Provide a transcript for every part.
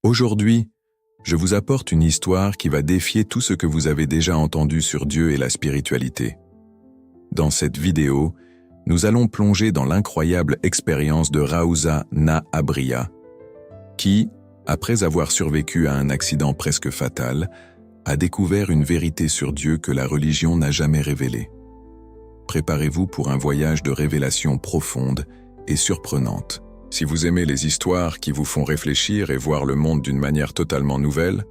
Aujourd'hui, je vous apporte une histoire qui va défier tout ce que vous avez déjà entendu sur Dieu et la spiritualité. Dans cette vidéo, nous allons plonger dans l'incroyable expérience de Raouza Na Abriya, qui, après avoir survécu à un accident presque fatal, a découvert une vérité sur Dieu que la religion n'a jamais révélée. Préparez-vous pour un voyage de révélation profonde et surprenante. Si vous aimez les histoires qui vous font réfléchir et voir le monde d'une manière totalement nouvelle,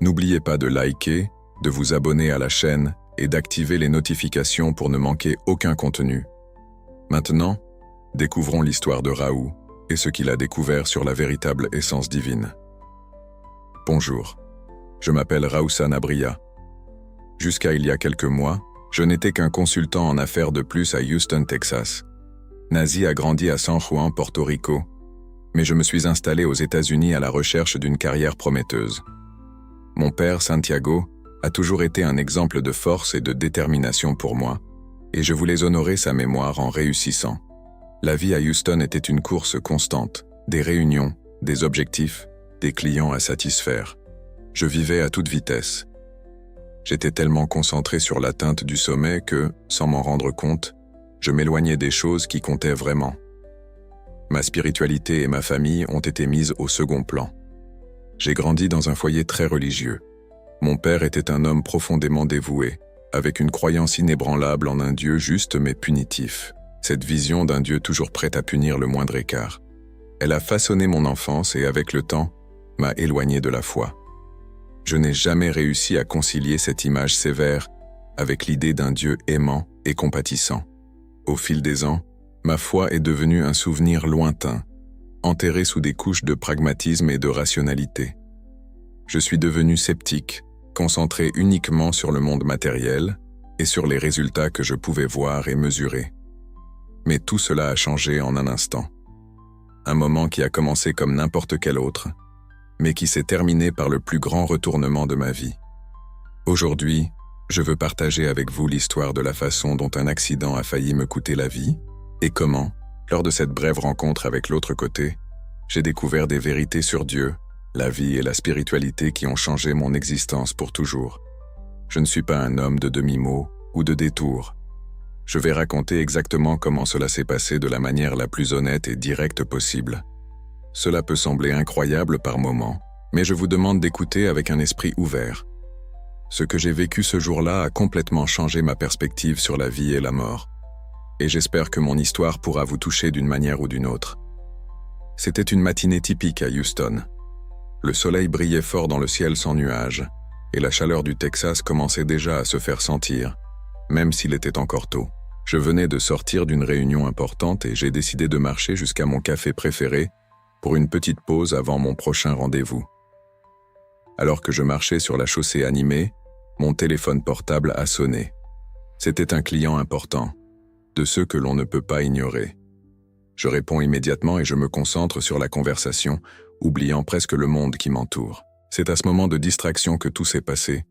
n'oubliez pas de liker, de vous abonner à la chaîne et d'activer les notifications pour ne manquer aucun contenu. Maintenant, découvrons l'histoire de Raou et ce qu'il a découvert sur la véritable essence divine. Bonjour, je m'appelle Raouza Na Abriya. Jusqu'à il y a quelques mois, je n'étais qu'un consultant en affaires de plus à Houston, Texas. Nazi a grandi à San Juan, Porto Rico, mais je me suis installé aux États-Unis à la recherche d'une carrière prometteuse. Mon père, Santiago, a toujours été un exemple de force et de détermination pour moi, et je voulais honorer sa mémoire en réussissant. La vie à Houston était une course constante, des réunions, des objectifs, des clients à satisfaire. Je vivais à toute vitesse. J'étais tellement concentré sur l'atteinte du sommet que, sans m'en rendre compte, je m'éloignais des choses qui comptaient vraiment. Ma spiritualité et ma famille ont été mises au second plan. J'ai grandi dans un foyer très religieux. Mon père était un homme profondément dévoué, avec une croyance inébranlable en un Dieu juste mais punitif. Cette vision d'un Dieu toujours prêt à punir le moindre écart. Elle a façonné mon enfance et avec le temps, m'a éloigné de la foi. Je n'ai jamais réussi à concilier cette image sévère avec l'idée d'un Dieu aimant et compatissant. Au fil des ans, ma foi est devenue un souvenir lointain, enterré sous des couches de pragmatisme et de rationalité. Je suis devenu sceptique, concentré uniquement sur le monde matériel et sur les résultats que je pouvais voir et mesurer. Mais tout cela a changé en un instant. Un moment qui a commencé comme n'importe quel autre, mais qui s'est terminé par le plus grand retournement de ma vie. Aujourd'hui, je veux partager avec vous l'histoire de la façon dont un accident a failli me coûter la vie et comment, lors de cette brève rencontre avec l'autre côté, j'ai découvert des vérités sur Dieu, la vie et la spiritualité qui ont changé mon existence pour toujours. Je ne suis pas un homme de demi-mots ou de détours. Je vais raconter exactement comment cela s'est passé de la manière la plus honnête et directe possible. Cela peut sembler incroyable par moments, mais je vous demande d'écouter avec un esprit ouvert. Ce que j'ai vécu ce jour-là a complètement changé ma perspective sur la vie et la mort. Et j'espère que mon histoire pourra vous toucher d'une manière ou d'une autre. C'était une matinée typique à Houston. Le soleil brillait fort dans le ciel sans nuages, et la chaleur du Texas commençait déjà à se faire sentir, même s'il était encore tôt. Je venais de sortir d'une réunion importante et j'ai décidé de marcher jusqu'à mon café préféré pour une petite pause avant mon prochain rendez-vous. Alors que je marchais sur la chaussée animée, mon téléphone portable a sonné. C'était un client important, de ceux que l'on ne peut pas ignorer. Je réponds immédiatement et je me concentre sur la conversation, oubliant presque le monde qui m'entoure. C'est à ce moment de distraction que tout s'est passé.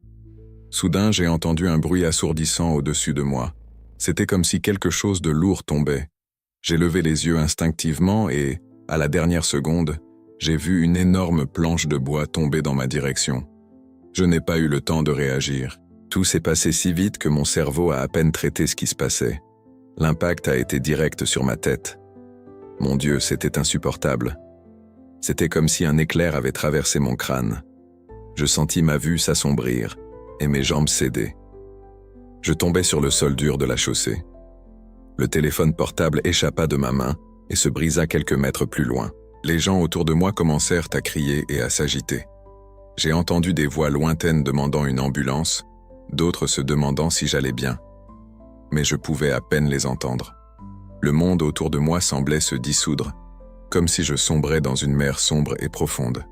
Soudain, j'ai entendu un bruit assourdissant au-dessus de moi. C'était comme si quelque chose de lourd tombait. J'ai levé les yeux instinctivement et, à la dernière seconde, j'ai vu une énorme planche de bois tomber dans ma direction. Je n'ai pas eu le temps de réagir. Tout s'est passé si vite que mon cerveau a à peine traité ce qui se passait. L'impact a été direct sur ma tête. Mon Dieu, c'était insupportable. C'était comme si un éclair avait traversé mon crâne. Je sentis ma vue s'assombrir et mes jambes céder. Je tombais sur le sol dur de la chaussée. Le téléphone portable échappa de ma main et se brisa quelques mètres plus loin. Les gens autour de moi commencèrent à crier et à s'agiter. J'ai entendu des voix lointaines demandant une ambulance, d'autres se demandant si j'allais bien. Mais je pouvais à peine les entendre. Le monde autour de moi semblait se dissoudre, comme si je sombrais dans une mer sombre et profonde.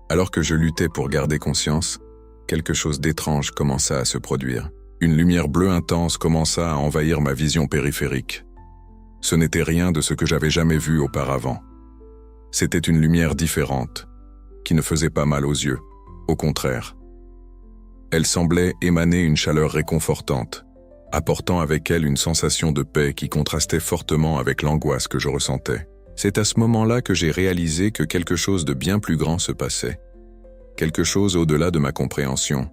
Alors que je luttais pour garder conscience, quelque chose d'étrange commença à se produire. Une lumière bleue intense commença à envahir ma vision périphérique. Ce n'était rien de ce que j'avais jamais vu auparavant. C'était une lumière différente, qui ne faisait pas mal aux yeux, au contraire. Elle semblait émaner une chaleur réconfortante, apportant avec elle une sensation de paix qui contrastait fortement avec l'angoisse que je ressentais. C'est à ce moment-là que j'ai réalisé que quelque chose de bien plus grand se passait. Quelque chose au-delà de ma compréhension.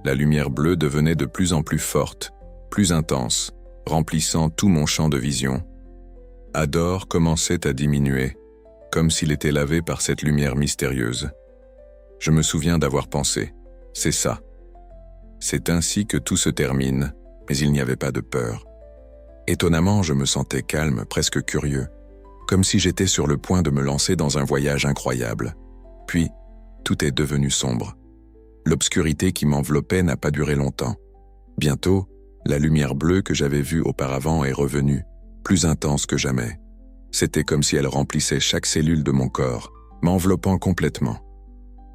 La lumière bleue devenait de plus en plus forte, plus intense, remplissant tout mon champ de vision. Hador commençait à diminuer, comme s'il était lavé par cette lumière mystérieuse. Je me souviens d'avoir pensé, c'est ça. C'est ainsi que tout se termine, mais il n'y avait pas de peur. Étonnamment, je me sentais calme, presque curieux, comme si j'étais sur le point de me lancer dans un voyage incroyable. Puis, tout est devenu sombre. L'obscurité qui m'enveloppait n'a pas duré longtemps. Bientôt, la lumière bleue que j'avais vue auparavant est revenue, plus intense que jamais. C'était comme si elle remplissait chaque cellule de mon corps, m'enveloppant complètement.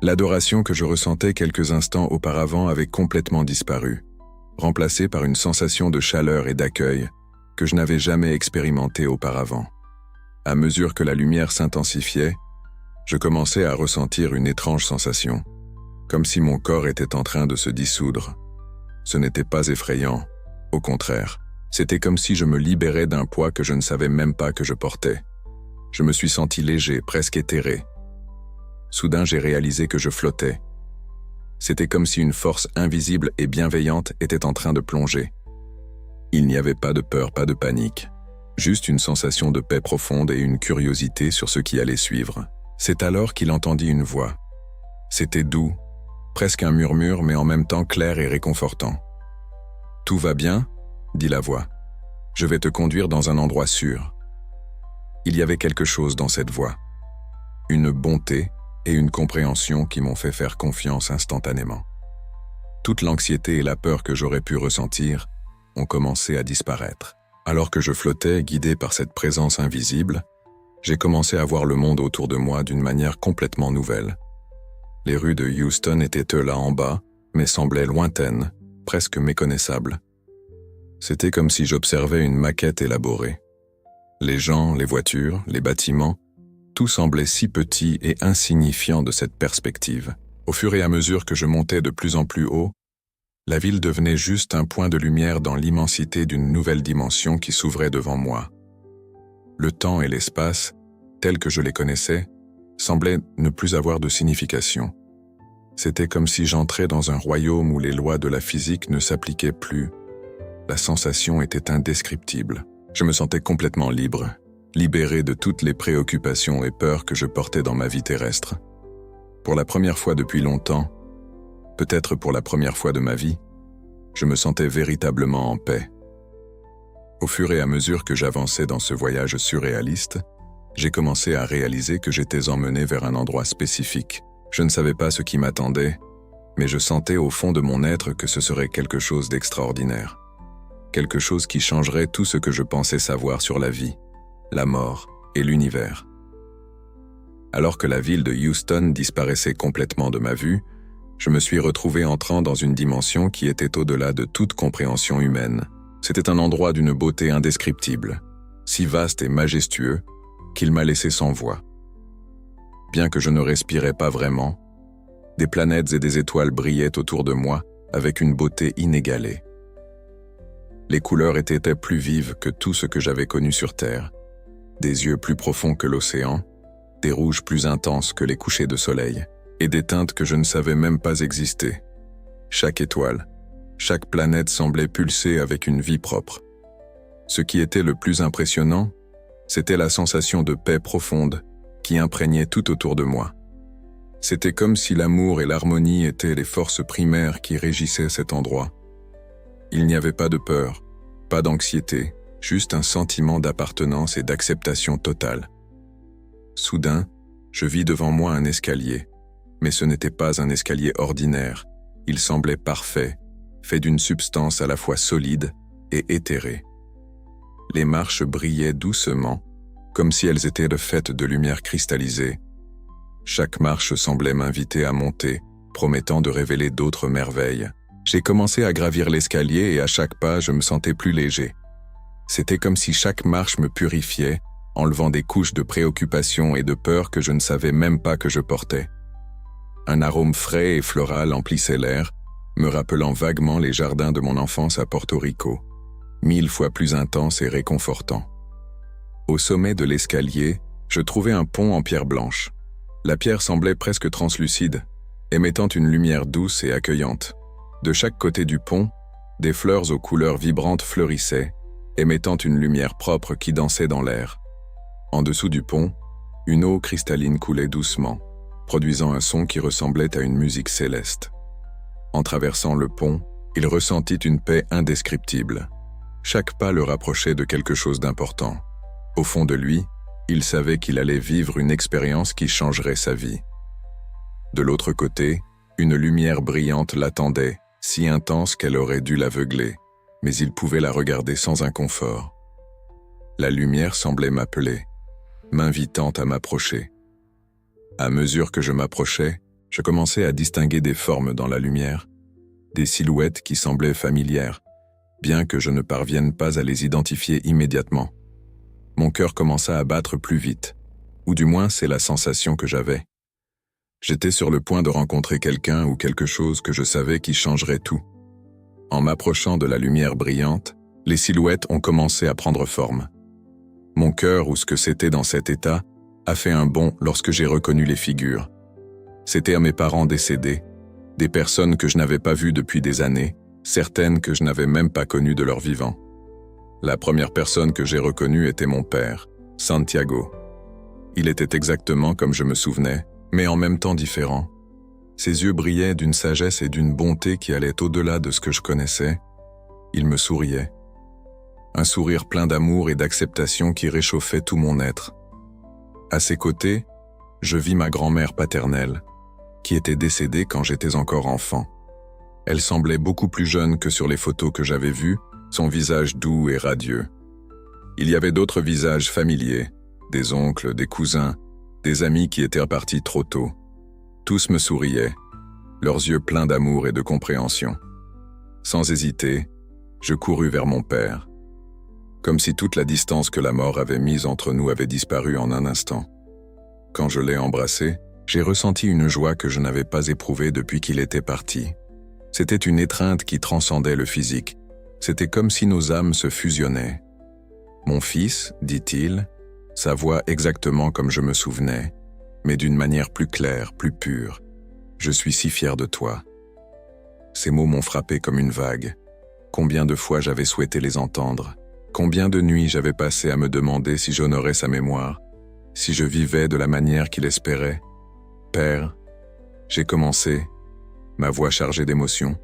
L'adoration que je ressentais quelques instants auparavant avait complètement disparu, remplacée par une sensation de chaleur et d'accueil que je n'avais jamais expérimentée auparavant. À mesure que la lumière s'intensifiait, je commençais à ressentir une étrange sensation, comme si mon corps était en train de se dissoudre. Ce n'était pas effrayant, au contraire, c'était comme si je me libérais d'un poids que je ne savais même pas que je portais. Je me suis senti léger, presque éthéré. Soudain, j'ai réalisé que je flottais. C'était comme si une force invisible et bienveillante était en train de plonger. Il n'y avait pas de peur, pas de panique, juste une sensation de paix profonde et une curiosité sur ce qui allait suivre. C'est alors qu'il entendit une voix. C'était doux, presque un murmure, mais en même temps clair et réconfortant. « Tout va bien ?» dit la voix. « Je vais te conduire dans un endroit sûr. » Il y avait quelque chose dans cette voix. Une bonté et une compréhension qui m'ont fait faire confiance instantanément. Toute l'anxiété et la peur que j'aurais pu ressentir ont commencé à disparaître. Alors que je flottais, guidé par cette présence invisible, j'ai commencé à voir le monde autour de moi d'une manière complètement nouvelle. Les rues de Houston étaient là en bas, mais semblaient lointaines, presque méconnaissables. C'était comme si j'observais une maquette élaborée. Les gens, les voitures, les bâtiments, tout semblait si petit et insignifiant de cette perspective. Au fur et à mesure que je montais de plus en plus haut, la ville devenait juste un point de lumière dans l'immensité d'une nouvelle dimension qui s'ouvrait devant moi. Le temps et l'espace, tels que je les connaissais, semblaient ne plus avoir de signification. C'était comme si j'entrais dans un royaume où les lois de la physique ne s'appliquaient plus. La sensation était indescriptible. Je me sentais complètement libre, libéré de toutes les préoccupations et peurs que je portais dans ma vie terrestre. Pour la première fois depuis longtemps, peut-être pour la première fois de ma vie, je me sentais véritablement en paix. Au fur et à mesure que j'avançais dans ce voyage surréaliste, j'ai commencé à réaliser que j'étais emmené vers un endroit spécifique. Je ne savais pas ce qui m'attendait, mais je sentais au fond de mon être que ce serait quelque chose d'extraordinaire. Quelque chose qui changerait tout ce que je pensais savoir sur la vie, la mort et l'univers. Alors que la ville de Houston disparaissait complètement de ma vue, je me suis retrouvé entrant dans une dimension qui était au-delà de toute compréhension humaine. C'était un endroit d'une beauté indescriptible, si vaste et majestueux qu'il m'a laissé sans voix. Bien que je ne respirais pas vraiment, des planètes et des étoiles brillaient autour de moi avec une beauté inégalée. Les couleurs étaient plus vives que tout ce que j'avais connu sur Terre, des yeux plus profonds que l'océan, des rouges plus intenses que les couchers de soleil, et des teintes que je ne savais même pas exister. Chaque étoile, chaque planète semblait pulser avec une vie propre. Ce qui était le plus impressionnant, c'était la sensation de paix profonde qui imprégnait tout autour de moi. C'était comme si l'amour et l'harmonie étaient les forces primaires qui régissaient cet endroit. Il n'y avait pas de peur, pas d'anxiété, juste un sentiment d'appartenance et d'acceptation totale. Soudain, je vis devant moi un escalier, mais ce n'était pas un escalier ordinaire, il semblait parfait, fait d'une substance à la fois solide et éthérée. Les marches brillaient doucement, comme si elles étaient faites de lumière cristallisée. Chaque marche semblait m'inviter à monter, promettant de révéler d'autres merveilles. J'ai commencé à gravir l'escalier et à chaque pas, je me sentais plus léger. C'était comme si chaque marche me purifiait, enlevant des couches de préoccupation et de peur que je ne savais même pas que je portais. Un arôme frais et floral emplissait l'air, me rappelant vaguement les jardins de mon enfance à Porto Rico, 1000 fois plus intense et réconfortant. Au sommet de l'escalier, je trouvai un pont en pierre blanche. La pierre semblait presque translucide, émettant une lumière douce et accueillante. De chaque côté du pont, des fleurs aux couleurs vibrantes fleurissaient, émettant une lumière propre qui dansait dans l'air. En dessous du pont, une eau cristalline coulait doucement, produisant un son qui ressemblait à une musique céleste. En traversant le pont, il ressentit une paix indescriptible. Chaque pas le rapprochait de quelque chose d'important. Au fond de lui, il savait qu'il allait vivre une expérience qui changerait sa vie. De l'autre côté, une lumière brillante l'attendait, si intense qu'elle aurait dû l'aveugler, mais il pouvait la regarder sans inconfort. La lumière semblait m'appeler, m'invitant à m'approcher. À mesure que je m'approchais, je commençais à distinguer des formes dans la lumière, des silhouettes qui semblaient familières, bien que je ne parvienne pas à les identifier immédiatement. Mon cœur commença à battre plus vite, ou du moins c'est la sensation que j'avais. J'étais sur le point de rencontrer quelqu'un ou quelque chose que je savais qui changerait tout. En m'approchant de la lumière brillante, les silhouettes ont commencé à prendre forme. Mon cœur, ou ce que c'était dans cet état, a fait un bond lorsque j'ai reconnu les figures. C'étaient mes parents décédés, des personnes que je n'avais pas vues depuis des années, certaines que je n'avais même pas connues de leur vivant. La première personne que j'ai reconnue était mon père, Santiago. Il était exactement comme je me souvenais, mais en même temps différent. Ses yeux brillaient d'une sagesse et d'une bonté qui allaient au-delà de ce que je connaissais. Il me souriait. Un sourire plein d'amour et d'acceptation qui réchauffait tout mon être. À ses côtés, je vis ma grand-mère paternelle, qui était décédée quand j'étais encore enfant. Elle semblait beaucoup plus jeune que sur les photos que j'avais vues, son visage doux et radieux. Il y avait d'autres visages familiers, des oncles, des cousins, des amis qui étaient partis trop tôt. Tous me souriaient, leurs yeux pleins d'amour et de compréhension. Sans hésiter, je courus vers mon père, comme si toute la distance que la mort avait mise entre nous avait disparu en un instant. Quand je l'ai embrassé, j'ai ressenti une joie que je n'avais pas éprouvée depuis qu'il était parti. C'était une étreinte qui transcendait le physique. C'était comme si nos âmes se fusionnaient. « Mon fils », dit-il, sa voix exactement comme je me souvenais, mais d'une manière plus claire, plus pure. « Je suis si fier de toi. » Ces mots m'ont frappé comme une vague. Combien de fois j'avais souhaité les entendre. Combien de nuits j'avais passé à me demander si j'honorais sa mémoire, si je vivais de la manière qu'il espérait. « Père, j'ai commencé, ma voix chargée d'émotions.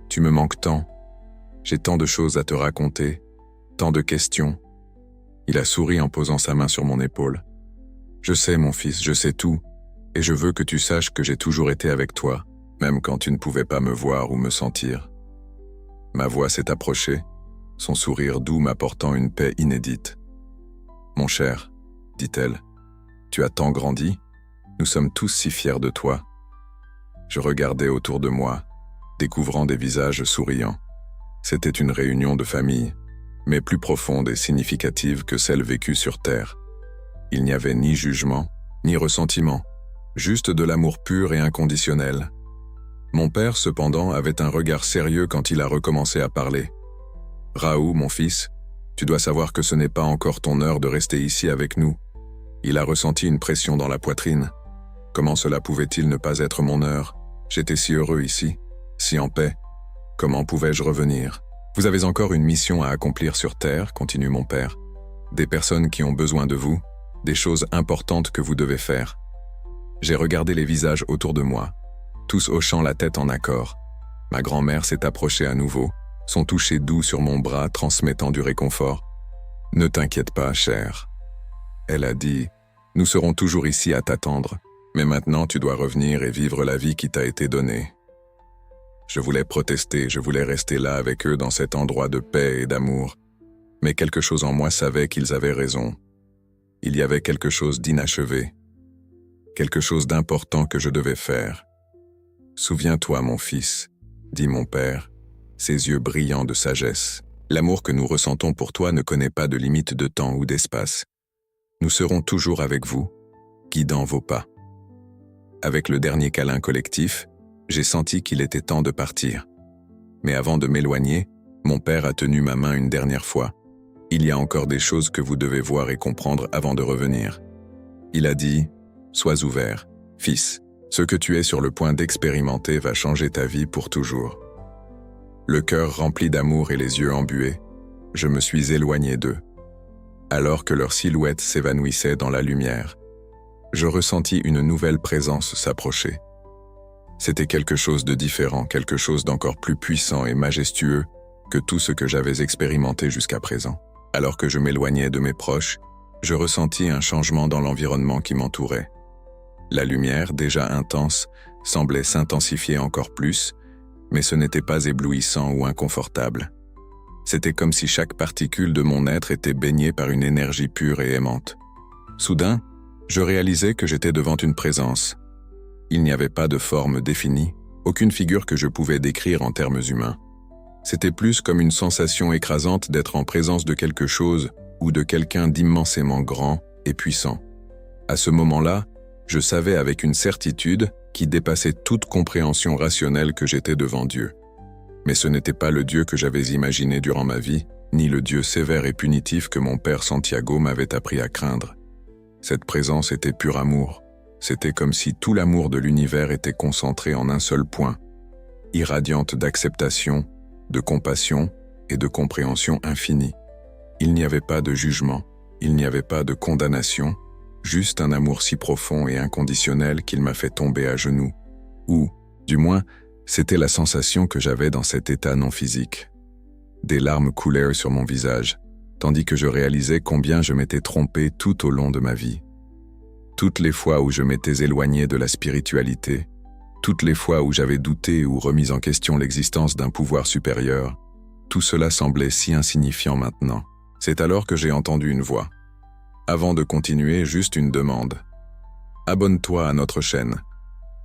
Tu me manques tant. J'ai tant de choses à te raconter, tant de questions. » Il a souri en posant sa main sur mon épaule. « Je sais, mon fils, je sais tout, et je veux que tu saches que j'ai toujours été avec toi, même quand tu ne pouvais pas me voir ou me sentir. » Ma voix s'est approchée, son sourire doux m'apportant une paix inédite. « Mon cher, » dit-elle, « tu as tant grandi, nous sommes tous si fiers de toi. » Je regardais autour de moi, découvrant des visages souriants. C'était une réunion de famille, mais plus profonde et significative que celle vécue sur Terre. Il n'y avait ni jugement, ni ressentiment, juste de l'amour pur et inconditionnel. Mon père, cependant, avait un regard sérieux quand il a recommencé à parler. « Raoult, mon fils, tu dois savoir que ce n'est pas encore ton heure de rester ici avec nous. » Il a ressenti une pression dans la poitrine. Comment cela pouvait-il ne pas être mon heure? J'étais si heureux ici, si en paix. Comment pouvais-je revenir? Vous avez encore une mission à accomplir sur Terre, continue mon père. Des personnes qui ont besoin de vous, des choses importantes que vous devez faire. J'ai regardé les visages autour de moi, tous hochant la tête en accord. Ma grand-mère s'est approchée à nouveau, son toucher doux sur mon bras transmettant du réconfort. « Ne t'inquiète pas, cher. » Elle a dit, « Nous serons toujours ici à t'attendre, mais maintenant tu dois revenir et vivre la vie qui t'a été donnée. » Je voulais protester, je voulais rester là avec eux dans cet endroit de paix et d'amour, mais quelque chose en moi savait qu'ils avaient raison. Il y avait quelque chose d'inachevé, quelque chose d'important que je devais faire. « Souviens-toi, mon fils, » dit mon père, ses yeux brillants de sagesse. « L'amour que nous ressentons pour toi ne connaît pas de limite de temps ou d'espace. Nous serons toujours avec vous, guidant vos pas. » Avec le dernier câlin collectif, j'ai senti qu'il était temps de partir. Mais avant de m'éloigner, mon père a tenu ma main une dernière fois. Il y a encore des choses que vous devez voir et comprendre avant de revenir. Il a dit, « Sois ouvert, fils. Ce que tu es sur le point d'expérimenter va changer ta vie pour toujours. » Le cœur rempli d'amour et les yeux embués, je me suis éloigné d'eux. Alors que leur silhouette s'évanouissait dans la lumière, je ressentis une nouvelle présence s'approcher. C'était quelque chose de différent, quelque chose d'encore plus puissant et majestueux que tout ce que j'avais expérimenté jusqu'à présent. Alors que je m'éloignais de mes proches, je ressentis un changement dans l'environnement qui m'entourait. La lumière, déjà intense, semblait s'intensifier encore plus, mais ce n'était pas éblouissant ou inconfortable. C'était comme si chaque particule de mon être était baignée par une énergie pure et aimante. Soudain, je réalisais que j'étais devant une présence. Il n'y avait pas de forme définie, aucune figure que je pouvais décrire en termes humains. C'était plus comme une sensation écrasante d'être en présence de quelque chose ou de quelqu'un d'immensément grand et puissant. À ce moment-là, je savais avec une certitude qui dépassait toute compréhension rationnelle que j'étais devant Dieu. Mais ce n'était pas le Dieu que j'avais imaginé durant ma vie, ni le Dieu sévère et punitif que mon père Santiago m'avait appris à craindre. Cette présence était pur amour. C'était comme si tout l'amour de l'univers était concentré en un seul point, irradiante d'acceptation, de compassion et de compréhension infinie. Il n'y avait pas de jugement, il n'y avait pas de condamnation, juste un amour si profond et inconditionnel qu'il m'a fait tomber à genoux. Ou, du moins, c'était la sensation que j'avais dans cet état non physique. Des larmes coulèrent sur mon visage, tandis que je réalisais combien je m'étais trompé tout au long de ma vie. Toutes les fois où je m'étais éloigné de la spiritualité, toutes les fois où j'avais douté ou remis en question l'existence d'un pouvoir supérieur, tout cela semblait si insignifiant maintenant. C'est alors que j'ai entendu une voix. Avant de continuer, juste une demande. Abonne-toi à notre chaîne.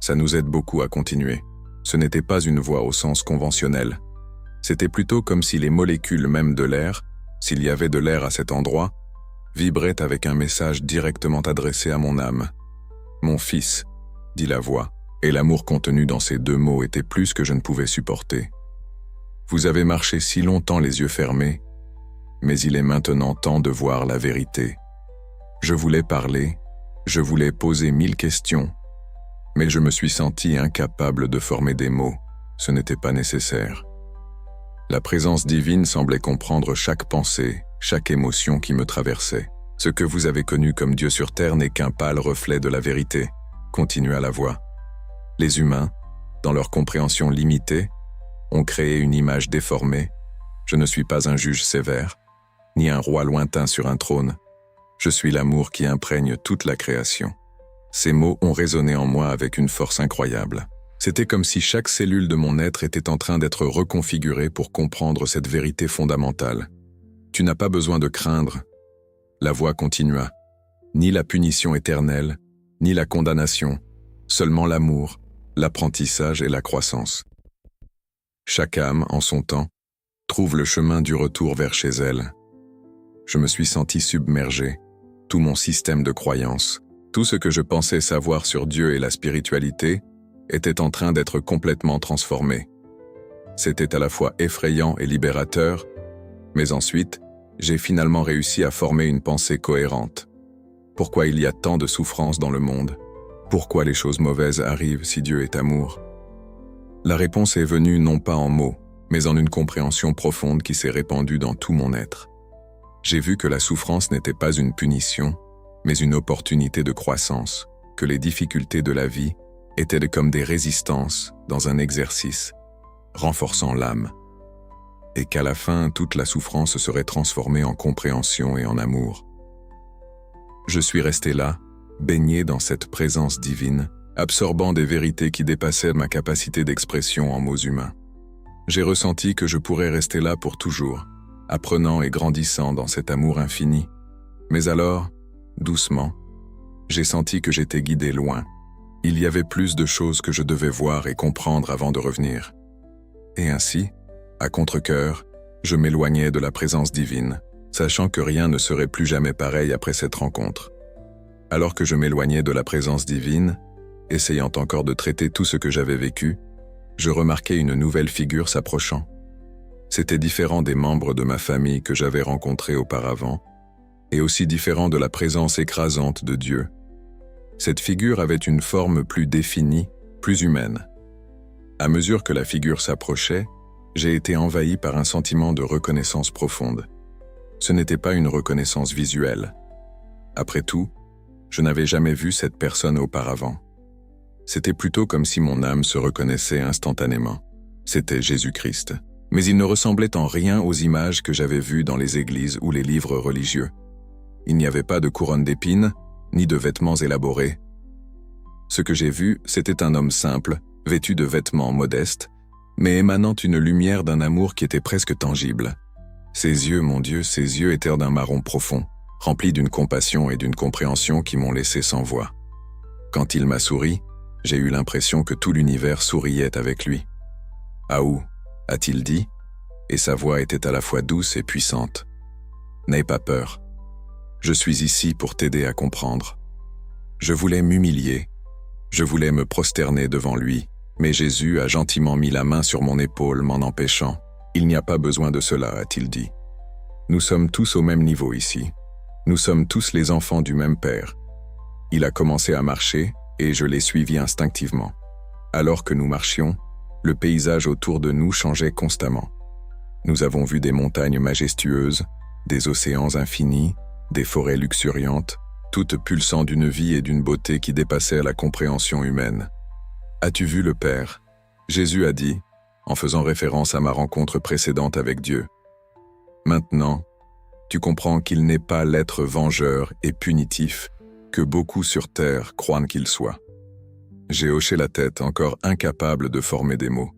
Ça nous aide beaucoup à continuer. Ce n'était pas une voix au sens conventionnel. C'était plutôt comme si les molécules même de l'air, s'il y avait de l'air à cet endroit, vibraient avec un message directement adressé à mon âme. « Mon fils », dit la voix, et l'amour contenu dans ces deux mots était plus que je ne pouvais supporter. « Vous avez marché si longtemps les yeux fermés, mais il est maintenant temps de voir la vérité. Je voulais parler, je voulais poser 1000 questions, mais je me suis senti incapable de former des mots, ce n'était pas nécessaire. La présence divine semblait comprendre chaque pensée, chaque émotion qui me traversait. Ce que vous avez connu comme Dieu sur terre n'est qu'un pâle reflet de la vérité, continua la voix. Les humains, dans leur compréhension limitée, ont créé une image déformée. Je ne suis pas un juge sévère, ni un roi lointain sur un trône. Je suis l'amour qui imprègne toute la création. Ces mots ont résonné en moi avec une force incroyable. C'était comme si chaque cellule de mon être était en train d'être reconfigurée pour comprendre cette vérité fondamentale. Tu n'as pas besoin de craindre. La voix continua. Ni la punition éternelle, ni la condamnation, seulement l'amour, l'apprentissage et la croissance. Chaque âme, en son temps, trouve le chemin du retour vers chez elle. Je me suis senti submergé, tout mon système de croyances, tout ce que je pensais savoir sur Dieu et la spiritualité, était en train d'être complètement transformé. C'était à la fois effrayant et libérateur, mais ensuite, j'ai finalement réussi à former une pensée cohérente. Pourquoi il y a tant de souffrances dans le monde? Pourquoi les choses mauvaises arrivent si Dieu est amour? La réponse est venue non pas en mots, mais en une compréhension profonde qui s'est répandue dans tout mon être. J'ai vu que la souffrance n'était pas une punition, mais une opportunité de croissance, que les difficultés de la vie étaient comme des résistances dans un exercice, renforçant l'âme, et qu'à la fin, toute la souffrance serait transformée en compréhension et en amour. Je suis resté là, baigné dans cette présence divine, absorbant des vérités qui dépassaient ma capacité d'expression en mots humains. J'ai ressenti que je pourrais rester là pour toujours, apprenant et grandissant dans cet amour infini. Mais alors, doucement, j'ai senti que j'étais guidé loin. Il y avait plus de choses que je devais voir et comprendre avant de revenir. Et ainsi, à contre-cœur, je m'éloignais de la présence divine, sachant que rien ne serait plus jamais pareil après cette rencontre. Alors que je m'éloignais de la présence divine, essayant encore de traiter tout ce que j'avais vécu, je remarquai une nouvelle figure s'approchant. C'était différent des membres de ma famille que j'avais rencontrés auparavant, et aussi différent de la présence écrasante de Dieu. Cette figure avait une forme plus définie, plus humaine. À mesure que la figure s'approchait, j'ai été envahi par un sentiment de reconnaissance profonde. Ce n'était pas une reconnaissance visuelle. Après tout, je n'avais jamais vu cette personne auparavant. C'était plutôt comme si mon âme se reconnaissait instantanément. C'était Jésus-Christ. Mais il ne ressemblait en rien aux images que j'avais vues dans les églises ou les livres religieux. Il n'y avait pas de couronne d'épines, ni de vêtements élaborés. Ce que j'ai vu, c'était un homme simple, vêtu de vêtements modestes, mais émanant une lumière d'un amour qui était presque tangible. Ses yeux, mon Dieu, ses yeux étaient d'un marron profond, remplis d'une compassion et d'une compréhension qui m'ont laissé sans voix. Quand il m'a souri, j'ai eu l'impression que tout l'univers souriait avec lui. « Aou » a-t-il dit, et sa voix était à la fois douce et puissante. « N'aie pas peur. Je suis ici pour t'aider à comprendre. » Je voulais m'humilier, je voulais me prosterner devant lui, mais Jésus a gentiment mis la main sur mon épaule m'en empêchant. « Il n'y a pas besoin de cela, a-t-il dit. Nous sommes tous au même niveau ici. Nous sommes tous les enfants du même Père. » Il a commencé à marcher, et je l'ai suivi instinctivement. Alors que nous marchions, le paysage autour de nous changeait constamment. Nous avons vu des montagnes majestueuses, des océans infinis, des forêts luxuriantes, toutes pulsant d'une vie et d'une beauté qui dépassaient la compréhension humaine. « As-tu vu le Père ?» Jésus a dit, en faisant référence à ma rencontre précédente avec Dieu. « Maintenant, tu comprends qu'il n'est pas l'être vengeur et punitif que beaucoup sur terre croient qu'il soit. » J'ai hoché la tête, encore incapable de former des mots.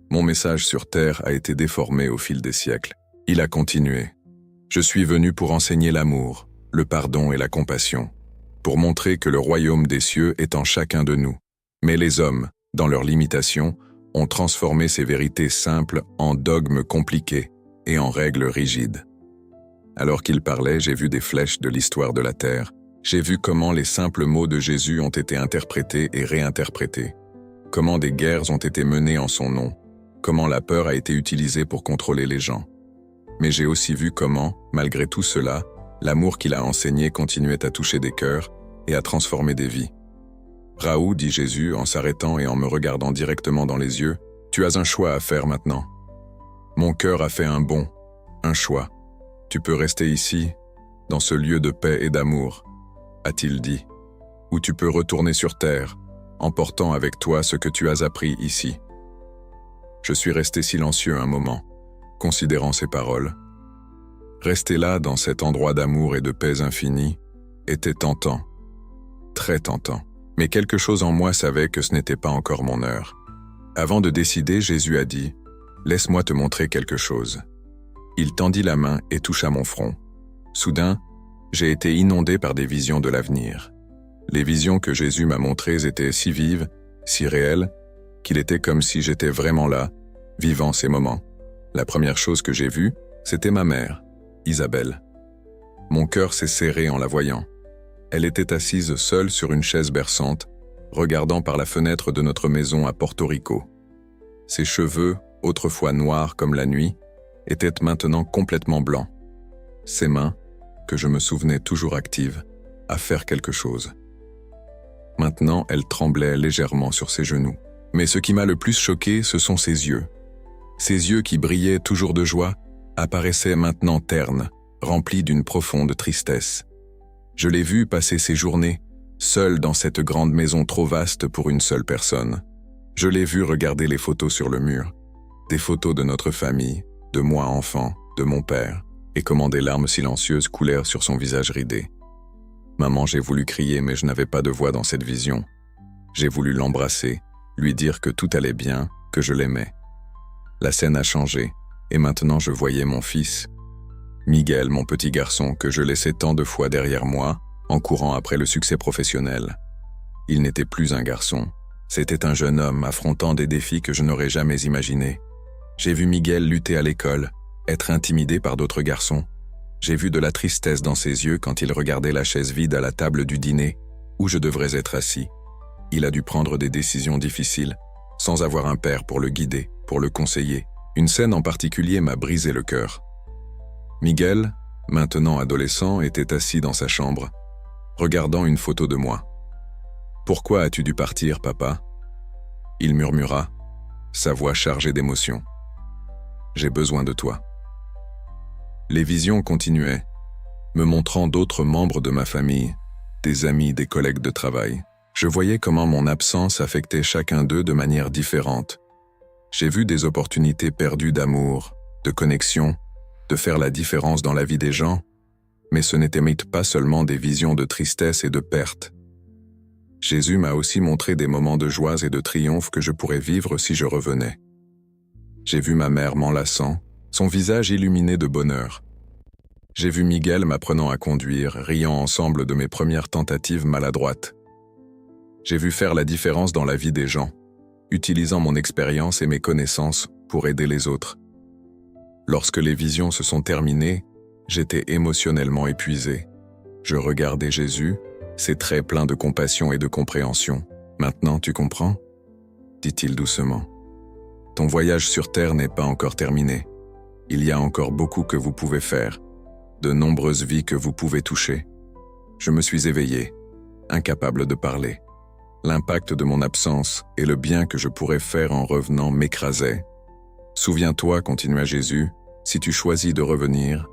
Mon message sur terre a été déformé au fil des siècles. Il a continué. « Je suis venu pour enseigner l'amour, le pardon et la compassion, pour montrer que le royaume des cieux est en chacun de nous. Mais les hommes, dans leurs limitations, ont transformé ces vérités simples en dogmes compliqués et en règles rigides. » Alors qu'il parlait, j'ai vu des flèches de l'histoire de la terre. J'ai vu comment les simples mots de Jésus ont été interprétés et réinterprétés, comment des guerres ont été menées en son nom, comment la peur a été utilisée pour contrôler les gens. Mais j'ai aussi vu comment, malgré tout cela, l'amour qu'il a enseigné continuait à toucher des cœurs et à transformer des vies. « Raoult, dit Jésus en s'arrêtant et en me regardant directement dans les yeux, tu as un choix à faire maintenant. Mon cœur a fait un choix. Tu peux rester ici, dans ce lieu de paix et d'amour, a-t-il dit, ou tu peux retourner sur terre, emportant avec toi ce que tu as appris ici. » Je suis resté silencieux un moment, considérant ces paroles. Rester là, dans cet endroit d'amour et de paix infinie, était tentant, très tentant. Mais quelque chose en moi savait que ce n'était pas encore mon heure. Avant de décider, Jésus a dit « Laisse-moi te montrer quelque chose. » Il tendit la main et toucha mon front. Soudain, j'ai été inondé par des visions de l'avenir. Les visions que Jésus m'a montrées étaient si vives, si réelles, qu'il était comme si j'étais vraiment là, vivant ces moments. La première chose que j'ai vue, c'était ma mère, Isabelle. Mon cœur s'est serré en la voyant. Elle était assise seule sur une chaise berçante, regardant par la fenêtre de notre maison à Porto Rico. Ses cheveux, autrefois noirs comme la nuit, étaient maintenant complètement blancs. Ses mains, que je me souvenais toujours actives, à faire quelque chose. Maintenant, elle tremblait légèrement sur ses genoux. Mais ce qui m'a le plus choqué, ce sont ses yeux. Ses yeux qui brillaient toujours de joie, apparaissaient maintenant ternes, remplis d'une profonde tristesse. Je l'ai vue passer ses journées, seule dans cette grande maison trop vaste pour une seule personne. Je l'ai vue regarder les photos sur le mur, des photos de notre famille, de moi enfant, de mon père, et comment des larmes silencieuses coulèrent sur son visage ridé. Maman, j'ai voulu crier, mais je n'avais pas de voix dans cette vision. J'ai voulu l'embrasser, lui dire que tout allait bien, que je l'aimais. La scène a changé, et maintenant je voyais mon fils, Miguel, mon petit garçon, que je laissais tant de fois derrière moi, en courant après le succès professionnel. Il n'était plus un garçon, c'était un jeune homme affrontant des défis que je n'aurais jamais imaginés. J'ai vu Miguel lutter à l'école, être intimidé par d'autres garçons. J'ai vu de la tristesse dans ses yeux quand il regardait la chaise vide à la table du dîner, où je devrais être assis. Il a dû prendre des décisions difficiles, sans avoir un père pour le guider, pour le conseiller Une scène en particulier m'a brisé le cœur. Miguel, maintenant adolescent, était assis dans sa chambre, regardant une photo de moi. « Pourquoi as-tu dû partir, papa ?» Il murmura, sa voix chargée d'émotion. « J'ai besoin de toi. » Les visions continuaient, me montrant d'autres membres de ma famille, des amis, des collègues de travail. Je voyais comment mon absence affectait chacun d'eux de manière différente. J'ai vu des opportunités perdues d'amour, de connexion, de faire la différence dans la vie des gens, mais ce n'était pas seulement des visions de tristesse et de perte. Jésus m'a aussi montré des moments de joie et de triomphe que je pourrais vivre si je revenais. J'ai vu ma mère m'enlaçant, son visage illuminé de bonheur. J'ai vu Miguel m'apprenant à conduire, riant ensemble de mes premières tentatives maladroites. J'ai vu faire la différence dans la vie des gens, utilisant mon expérience et mes connaissances pour aider les autres. Lorsque les visions se sont terminées, j'étais émotionnellement épuisé. Je regardais Jésus, ses traits pleins de compassion et de compréhension. « Maintenant, tu comprends ?» dit-il doucement. « Ton voyage sur Terre n'est pas encore terminé. Il y a encore beaucoup que vous pouvez faire, de nombreuses vies que vous pouvez toucher. » Je me suis éveillé, incapable de parler. L'impact de mon absence et le bien que je pourrais faire en revenant m'écrasaient. « Souviens-toi, continua Jésus, si tu choisis de revenir,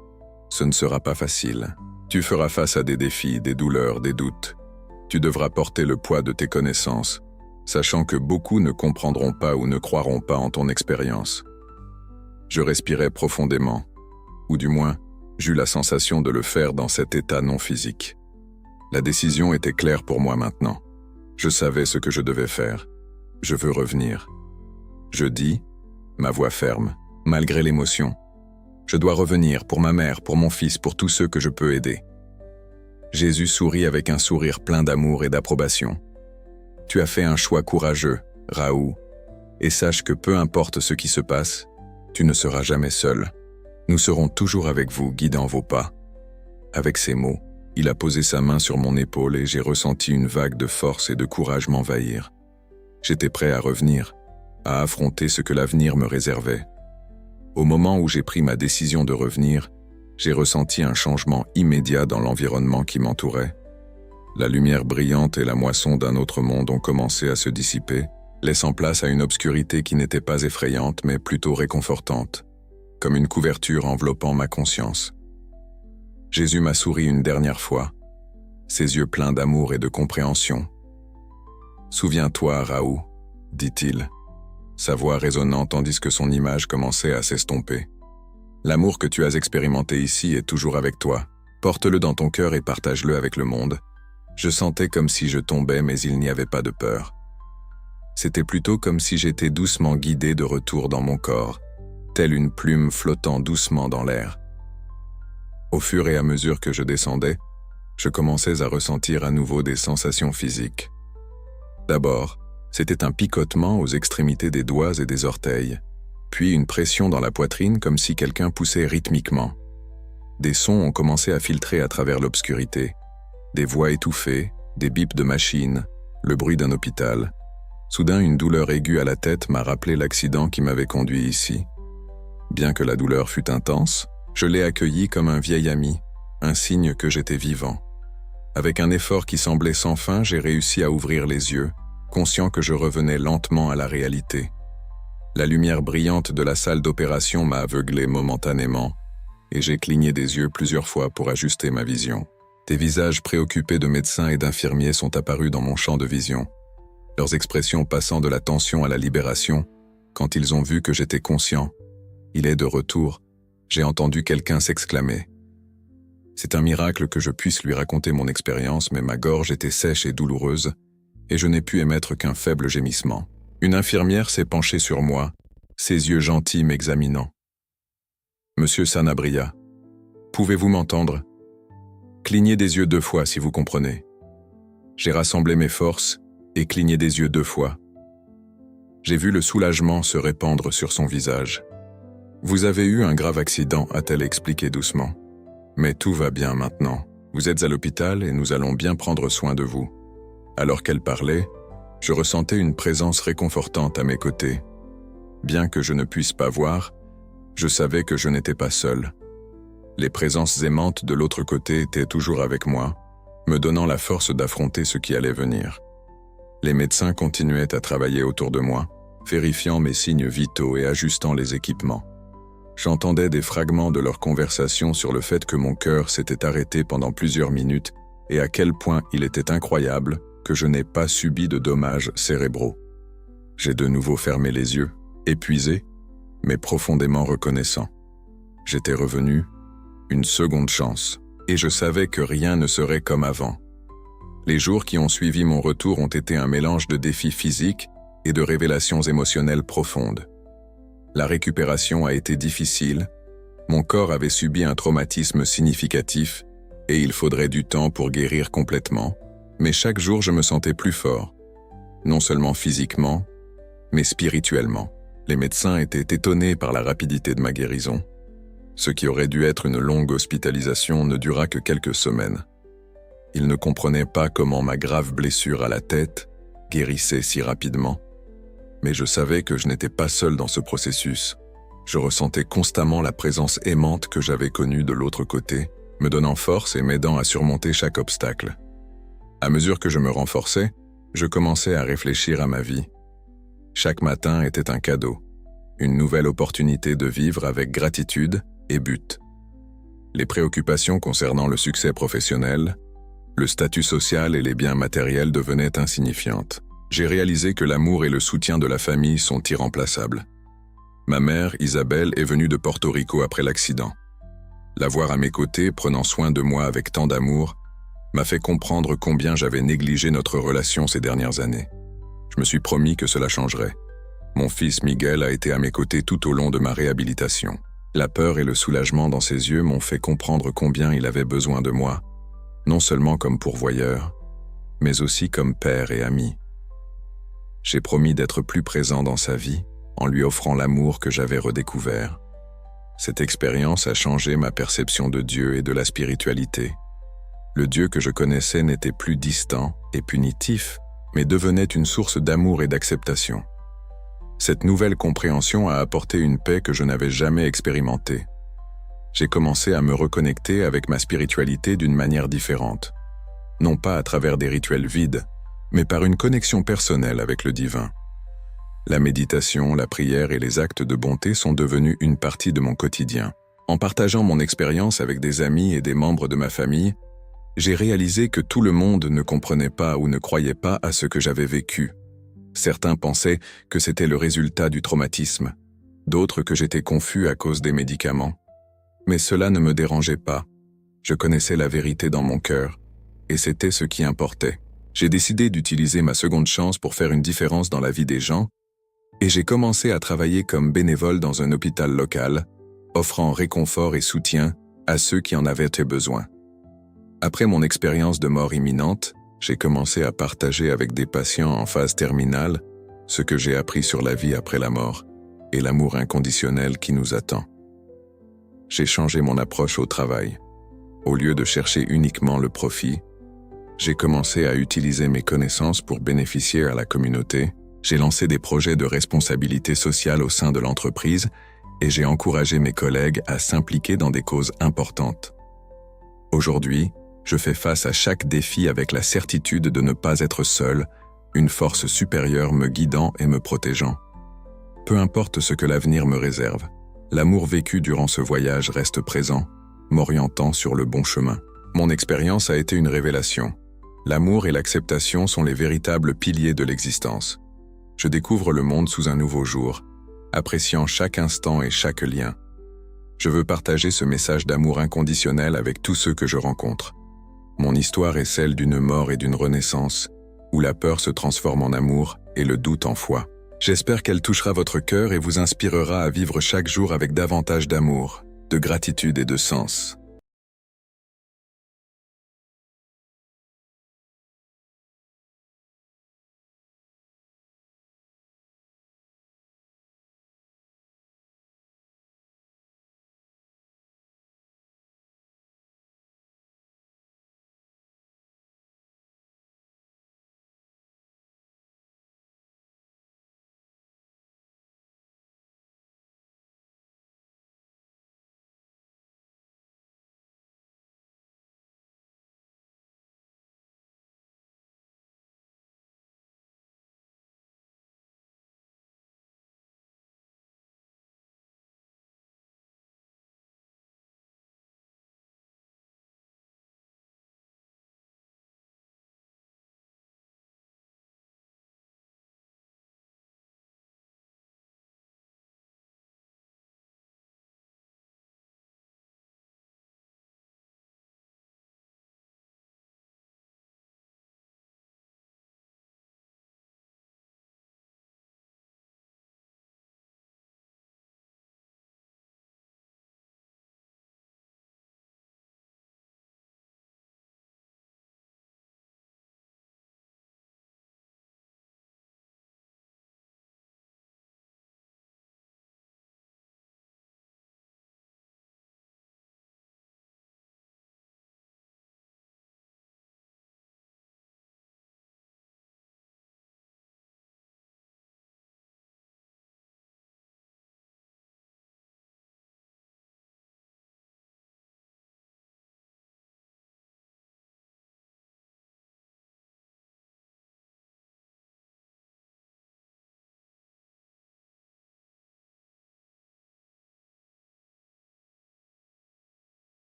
ce ne sera pas facile. Tu feras face à des défis, des douleurs, des doutes. Tu devras porter le poids de tes connaissances, sachant que beaucoup ne comprendront pas ou ne croiront pas en ton expérience. » Je respirais profondément, ou du moins, j'eus la sensation de le faire dans cet état non physique. La décision était claire pour moi maintenant. Je savais ce que je devais faire. Je veux revenir. Je dis, ma voix ferme, malgré l'émotion. Je dois revenir pour ma mère, pour mon fils, pour tous ceux que je peux aider. Jésus sourit avec un sourire plein d'amour et d'approbation. Tu as fait un choix courageux, Raoult, et sache que peu importe ce qui se passe, tu ne seras jamais seul. Nous serons toujours avec vous, guidant vos pas. Avec ces mots, il a posé sa main sur mon épaule et j'ai ressenti une vague de force et de courage m'envahir. J'étais prêt à revenir, à affronter ce que l'avenir me réservait. Au moment où j'ai pris ma décision de revenir, j'ai ressenti un changement immédiat dans l'environnement qui m'entourait. La lumière brillante et la moisson d'un autre monde ont commencé à se dissiper, laissant place à une obscurité qui n'était pas effrayante mais plutôt réconfortante, comme une couverture enveloppant ma conscience. Jésus m'a souri une dernière fois, ses yeux pleins d'amour et de compréhension. « Souviens-toi, Raoult, dit-il, sa voix résonnant tandis que son image commençait à s'estomper. L'amour que tu as expérimenté ici est toujours avec toi. Porte-le dans ton cœur et partage-le avec le monde. Je sentais comme si je tombais, mais il n'y avait pas de peur. C'était plutôt comme si j'étais doucement guidé de retour dans mon corps, telle une plume flottant doucement dans l'air. Au fur et à mesure que je descendais, je commençais à ressentir à nouveau des sensations physiques. D'abord, c'était un picotement aux extrémités des doigts et des orteils, puis une pression dans la poitrine comme si quelqu'un poussait rythmiquement. Des sons ont commencé à filtrer à travers l'obscurité, des voix étouffées, des bips de machines, le bruit d'un hôpital. Soudain, une douleur aiguë à la tête m'a rappelé l'accident qui m'avait conduit ici. Bien que la douleur fût intense, je l'ai accueillie comme un vieil ami, un signe que j'étais vivant. Avec un effort qui semblait sans fin, j'ai réussi à ouvrir les yeux, conscient que je revenais lentement à la réalité. La lumière brillante de la salle d'opération m'a aveuglé momentanément, et j'ai cligné des yeux plusieurs fois pour ajuster ma vision. Des visages préoccupés de médecins et d'infirmiers sont apparus dans mon champ de vision, leurs expressions passant de la tension à la libération, quand ils ont vu que j'étais conscient. Il est de retour. J'ai entendu quelqu'un s'exclamer. C'est un miracle que je puisse lui raconter mon expérience, mais ma gorge était sèche et douloureuse, et je n'ai pu émettre qu'un faible gémissement. Une infirmière s'est penchée sur moi, ses yeux gentils m'examinant. « Monsieur Sanabria, pouvez-vous m'entendre ? Clignez des yeux 2 fois si vous comprenez. » J'ai rassemblé mes forces et cligné des yeux 2 fois. J'ai vu le soulagement se répandre sur son visage. « Vous avez eu un grave accident, a-t-elle expliqué doucement. Mais tout va bien maintenant. Vous êtes à l'hôpital et nous allons bien prendre soin de vous. » Alors qu'elle parlait, je ressentais une présence réconfortante à mes côtés. Bien que je ne puisse pas voir, je savais que je n'étais pas seul. Les présences aimantes de l'autre côté étaient toujours avec moi, me donnant la force d'affronter ce qui allait venir. Les médecins continuaient à travailler autour de moi, vérifiant mes signes vitaux et ajustant les équipements. J'entendais des fragments de leur conversation sur le fait que mon cœur s'était arrêté pendant plusieurs minutes et à quel point il était incroyable que je n'ai pas subi de dommages cérébraux. J'ai de nouveau fermé les yeux, épuisé, mais profondément reconnaissant. J'étais revenu, une seconde chance, et je savais que rien ne serait comme avant. Les jours qui ont suivi mon retour ont été un mélange de défis physiques et de révélations émotionnelles profondes. La récupération a été difficile, mon corps avait subi un traumatisme significatif, et il faudrait du temps pour guérir complètement, mais chaque jour je me sentais plus fort, non seulement physiquement, mais spirituellement. Les médecins étaient étonnés par la rapidité de ma guérison. Ce qui aurait dû être une longue hospitalisation ne dura que quelques semaines. Ils ne comprenaient pas comment ma grave blessure à la tête guérissait si rapidement. Mais je savais que je n'étais pas seul dans ce processus. Je ressentais constamment la présence aimante que j'avais connue de l'autre côté, me donnant force et m'aidant à surmonter chaque obstacle. À mesure que je me renforçais, je commençais à réfléchir à ma vie. Chaque matin était un cadeau, une nouvelle opportunité de vivre avec gratitude et but. Les préoccupations concernant le succès professionnel, le statut social et les biens matériels devenaient insignifiantes. J'ai réalisé que l'amour et le soutien de la famille sont irremplaçables. Ma mère, Isabelle, est venue de Porto Rico après l'accident. La voir à mes côtés, prenant soin de moi avec tant d'amour, m'a fait comprendre combien j'avais négligé notre relation ces dernières années. Je me suis promis que cela changerait. Mon fils Miguel a été à mes côtés tout au long de ma réhabilitation. La peur et le soulagement dans ses yeux m'ont fait comprendre combien il avait besoin de moi, non seulement comme pourvoyeur, mais aussi comme père et ami. J'ai promis d'être plus présent dans sa vie, en lui offrant l'amour que j'avais redécouvert. Cette expérience a changé ma perception de Dieu et de la spiritualité. Le Dieu que je connaissais n'était plus distant et punitif, mais devenait une source d'amour et d'acceptation. Cette nouvelle compréhension a apporté une paix que je n'avais jamais expérimentée. J'ai commencé à me reconnecter avec ma spiritualité d'une manière différente. Non pas à travers des rituels vides, mais par une connexion personnelle avec le divin. La méditation, la prière et les actes de bonté sont devenus une partie de mon quotidien. En partageant mon expérience avec des amis et des membres de ma famille, j'ai réalisé que tout le monde ne comprenait pas ou ne croyait pas à ce que j'avais vécu. Certains pensaient que c'était le résultat du traumatisme, d'autres que j'étais confus à cause des médicaments. Mais cela ne me dérangeait pas. Je connaissais la vérité dans mon cœur, et c'était ce qui importait. J'ai décidé d'utiliser ma seconde chance pour faire une différence dans la vie des gens, et j'ai commencé à travailler comme bénévole dans un hôpital local, offrant réconfort et soutien à ceux qui en avaient besoin. Après mon expérience de mort imminente, j'ai commencé à partager avec des patients en phase terminale ce que j'ai appris sur la vie après la mort et l'amour inconditionnel qui nous attend. J'ai changé mon approche au travail. Au lieu de chercher uniquement le profit, j'ai commencé à utiliser mes connaissances pour bénéficier à la communauté. J'ai lancé des projets de responsabilité sociale au sein de l'entreprise et j'ai encouragé mes collègues à s'impliquer dans des causes importantes. Aujourd'hui, je fais face à chaque défi avec la certitude de ne pas être seul, une force supérieure me guidant et me protégeant. Peu importe ce que l'avenir me réserve, l'amour vécu durant ce voyage reste présent, m'orientant sur le bon chemin. Mon expérience a été une révélation. L'amour et l'acceptation sont les véritables piliers de l'existence. Je découvre le monde sous un nouveau jour, appréciant chaque instant et chaque lien. Je veux partager ce message d'amour inconditionnel avec tous ceux que je rencontre. Mon histoire est celle d'une mort et d'une renaissance, où la peur se transforme en amour et le doute en foi. J'espère qu'elle touchera votre cœur et vous inspirera à vivre chaque jour avec davantage d'amour, de gratitude et de sens.